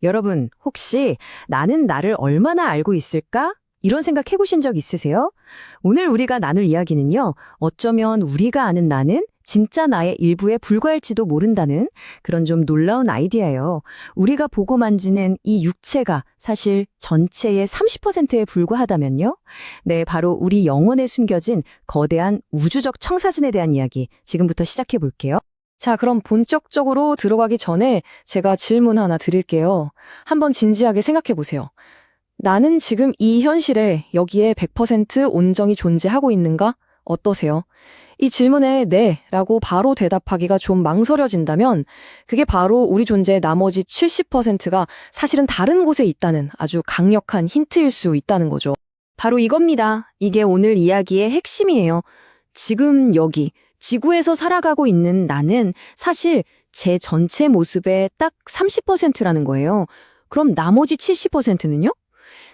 여러분, 혹시 나는 나를 얼마나 알고 있을까? 이런 생각 해보신 적 있으세요? 오늘 우리가 나눌 이야기는요, 어쩌면 우리가 아는 나는 진짜 나의 일부에 불과할지도 모른다는 그런 좀 놀라운 아이디어예요. 우리가 보고 만지는 이 육체가 사실 전체의 30%에 불과하다면요? 네, 바로 우리 영혼에 숨겨진 거대한 우주적 청사진에 대한 이야기 지금부터 시작해 볼게요. 자, 그럼 본격적으로 들어가기 전에 제가 질문 하나 드릴게요. 한번 진지하게 생각해 보세요. 나는 지금 이 현실에 여기에 100% 온전히 존재하고 있는가? 어떠세요? 이 질문에 네 라고 바로 대답하기가 좀 망설여진다면 그게 바로 우리 존재의 나머지 70%가 사실은 다른 곳에 있다는 아주 강력한 힌트일 수 있다는 거죠. 바로 이겁니다. 이게 오늘 이야기의 핵심이에요. 지금 여기 지구에서 살아가고 있는 나는 사실 제 전체 모습의 딱 30%라는 거예요. 그럼 나머지 70%는요?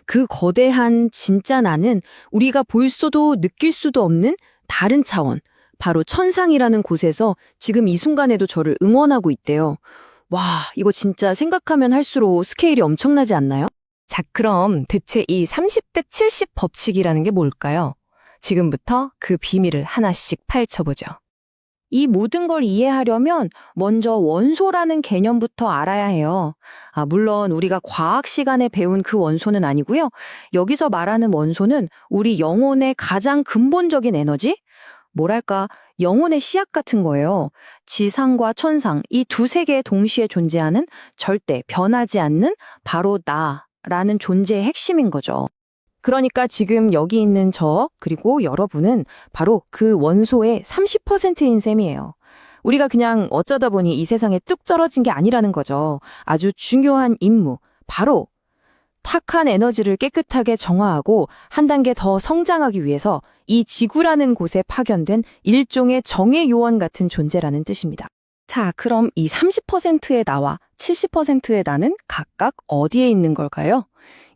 그 거대한 진짜 나는 우리가 볼 수도 느낄 수도 없는 다른 차원, 바로 천상이라는 곳에서 지금 이 순간에도 저를 응원하고 있대요. 와, 이거 진짜 생각하면 할수록 스케일이 엄청나지 않나요? 자, 그럼 대체 이 30대 70 법칙이라는 게 뭘까요? 지금부터 그 비밀을 하나씩 파헤쳐보죠. 이 모든 걸 이해하려면 먼저 원소라는 개념부터 알아야 해요. 물론 우리가 과학 시간에 배운 그 원소는 아니고요. 여기서 말하는 원소는 우리 영혼의 가장 근본적인 에너지? 뭐랄까, 영혼의 씨앗 같은 거예요. 지상과 천상, 이 두 세계에 동시에 존재하는 절대 변하지 않는 바로 나라는 존재의 핵심인 거죠. 그러니까 지금 여기 있는 저, 그리고 여러분은 바로 그 원소의 30%인 셈이에요. 우리가 그냥 어쩌다 보니 이 세상에 뚝 떨어진 게 아니라는 거죠. 아주 중요한 임무, 바로 탁한 에너지를 깨끗하게 정화하고 한 단계 더 성장하기 위해서 이 지구라는 곳에 파견된 일종의 정의 요원 같은 존재라는 뜻입니다. 자, 그럼 이 30%의 나와 70%의 나는 각각 어디에 있는 걸까요?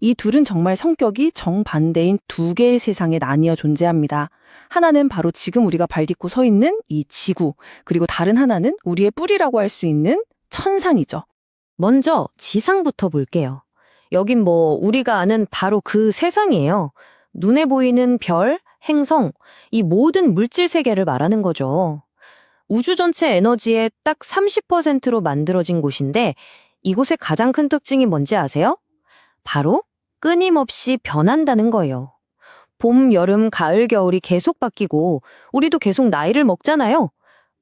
이 둘은 정말 성격이 정반대인 두 개의 세상에 나뉘어 존재합니다. 하나는 바로 지금 우리가 발딛고 서 있는 이 지구, 그리고 다른 하나는 우리의 뿌리라고 할 수 있는 천상이죠. 먼저 지상부터 볼게요. 여긴 우리가 아는 바로 그 세상이에요. 눈에 보이는 별, 행성, 이 모든 물질 세계를 말하는 거죠. 우주 전체 에너지의 딱 30%로 만들어진 곳인데 이곳의 가장 큰 특징이 뭔지 아세요? 바로 끊임없이 변한다는 거예요. 봄, 여름, 가을, 겨울이 계속 바뀌고 우리도 계속 나이를 먹잖아요.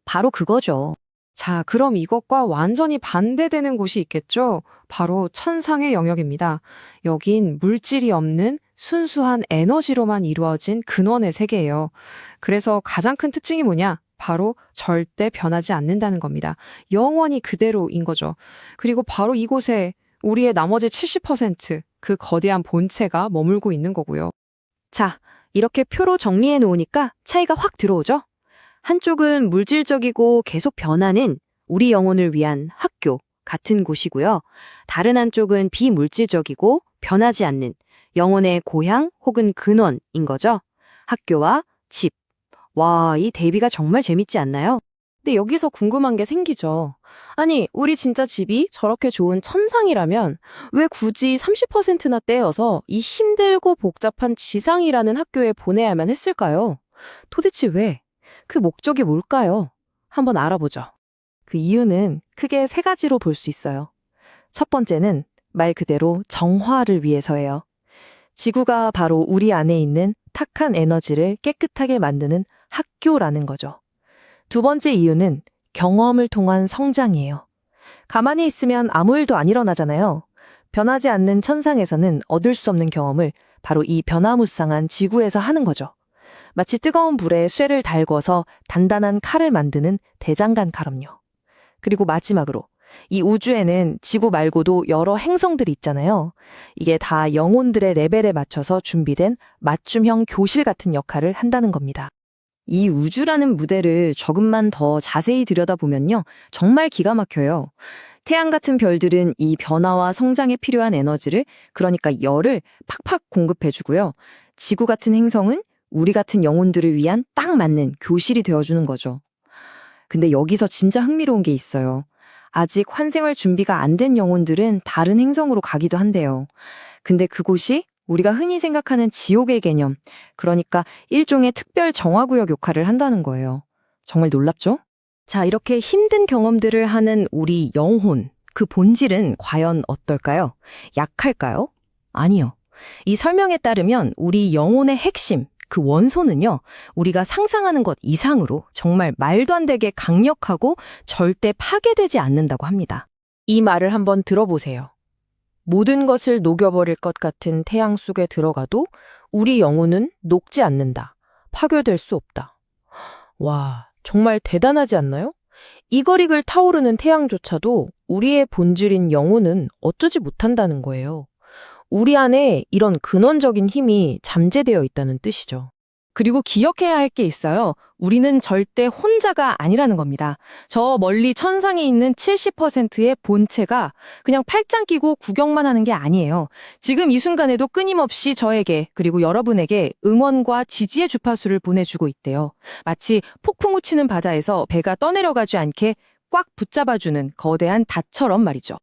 바로 그거죠. 자, 그럼 이것과 완전히 반대되는 곳이 있겠죠? 바로 천상의 영역입니다. 여긴 물질이 없는 순수한 에너지로만 이루어진 근원의 세계예요. 그래서 가장 큰 특징이 뭐냐? 바로 절대 변하지 않는다는 겁니다. 영원히 그대로인 거죠. 그리고 바로 이곳에 우리의 나머지 70%, 그 거대한 본체가 머물고 있는 거고요. 자, 이렇게 표로 정리해 놓으니까 차이가 확 들어오죠? 한쪽은 물질적이고 계속 변하는 우리 영혼을 위한 학교 같은 곳이고요. 다른 한쪽은 비물질적이고 변하지 않는 영혼의 고향 혹은 근원인 거죠. 학교와 집. 와, 이 대비가 정말 재밌지 않나요? 근데 여기서 궁금한 게 생기죠. 아니, 우리 진짜 집이 저렇게 좋은 천상이라면 왜 굳이 30%나 떼어서 이 힘들고 복잡한 지상이라는 학교에 보내야만 했을까요? 도대체 왜? 그 목적이 뭘까요? 한번 알아보죠. 그 이유는 크게 세 가지로 볼 수 있어요. 첫 번째는 말 그대로 정화를 위해서예요. 지구가 바로 우리 안에 있는 탁한 에너지를 깨끗하게 만드는 학교라는 거죠. 두 번째 이유는 경험을 통한 성장이에요. 가만히 있으면 아무 일도 안 일어나잖아요. 변하지 않는 천상에서는 얻을 수 없는 경험을 바로 이 변화무쌍한 지구에서 하는 거죠. 마치 뜨거운 불에 쇠를 달궈서 단단한 칼을 만드는 대장간 칼럼요. 그리고 마지막으로 이 우주에는 지구 말고도 여러 행성들이 있잖아요. 이게 다 영혼들의 레벨에 맞춰서 준비된 맞춤형 교실 같은 역할을 한다는 겁니다. 이 우주라는 무대를 조금만 더 자세히 들여다보면요. 정말 기가 막혀요. 태양 같은 별들은 이 변화와 성장에 필요한 에너지를, 그러니까 열을 팍팍 공급해주고요. 지구 같은 행성은 우리 같은 영혼들을 위한 딱 맞는 교실이 되어주는 거죠. 근데 여기서 진짜 흥미로운 게 있어요. 아직 환생할 준비가 안 된 영혼들은 다른 행성으로 가기도 한대요. 근데 그곳이 우리가 흔히 생각하는 지옥의 개념, 그러니까 일종의 특별 정화구역 역할을 한다는 거예요. 정말 놀랍죠? 자, 이렇게 힘든 경험들을 하는 우리 영혼, 그 본질은 과연 어떨까요? 약할까요? 아니요. 이 설명에 따르면 우리 영혼의 핵심, 그 원소는요, 우리가 상상하는 것 이상으로 정말 말도 안 되게 강력하고 절대 파괴되지 않는다고 합니다. 이 말을 한번 들어보세요. 모든 것을 녹여버릴 것 같은 태양 속에 들어가도 우리 영혼은 녹지 않는다. 파괴될 수 없다. 와, 정말 대단하지 않나요? 이거릭을 타오르는 태양조차도 우리의 본질인 영혼은 어쩌지 못한다는 거예요. 우리 안에 이런 근원적인 힘이 잠재되어 있다는 뜻이죠. 그리고 기억해야 할 게 있어요. 우리는 절대 혼자가 아니라는 겁니다. 저 멀리 천상에 있는 70%의 본체가 그냥 팔짱 끼고 구경만 하는 게 아니에요. 지금 이 순간에도 끊임없이 저에게 그리고 여러분에게 응원과 지지의 주파수를 보내주고 있대요. 마치 폭풍 우치는 바다에서 배가 떠내려가지 않게 꽉 붙잡아주는 거대한 닷처럼 말이죠.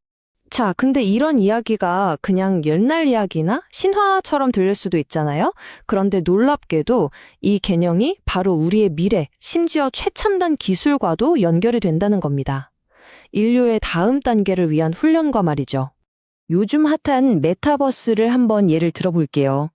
자, 근데 이런 이야기가 그냥 옛날 이야기나 신화처럼 들릴 수도 있잖아요? 그런데 놀랍게도 이 개념이 바로 우리의 미래, 심지어 최첨단 기술과도 연결이 된다는 겁니다. 인류의 다음 단계를 위한 훈련과 말이죠. 요즘 핫한 메타버스를 한번 예를 들어볼게요.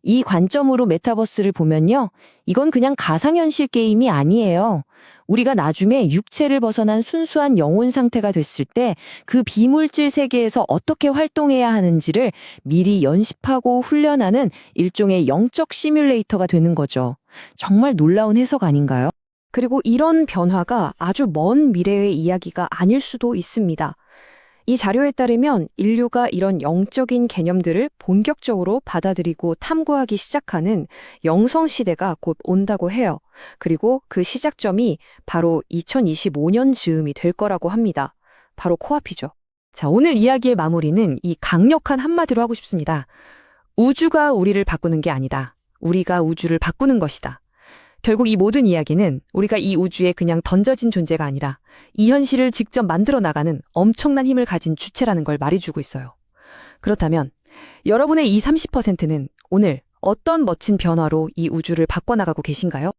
이 관점으로 메타버스를 보면요. 이건 그냥 가상현실 게임이 아니에요. 우리가 나중에 육체를 벗어난 순수한 영혼 상태가 됐을 때 그 비물질 세계에서 어떻게 활동해야 하는지를 미리 연습하고 훈련하는 일종의 영적 시뮬레이터가 되는 거죠. 정말 놀라운 해석 아닌가요? 그리고 이런 변화가 아주 먼 미래의 이야기가 아닐 수도 있습니다. 이 자료에 따르면 인류가 이런 영적인 개념들을 본격적으로 받아들이고 탐구하기 시작하는 영성 시대가 곧 온다고 해요. 그리고 그 시작점이 바로 2025년 즈음이 될 거라고 합니다. 바로 코앞이죠. 자, 오늘 이야기의 마무리는 이 강력한 한마디로 하고 싶습니다. 우주가 우리를 바꾸는 게 아니다. 우리가 우주를 바꾸는 것이다. 결국 이 모든 이야기는 우리가 이 우주에 그냥 던져진 존재가 아니라 이 현실을 직접 만들어 나가는 엄청난 힘을 가진 주체라는 걸 말해주고 있어요. 그렇다면 여러분의 이 30%는 오늘 어떤 멋진 변화로 이 우주를 바꿔나가고 계신가요?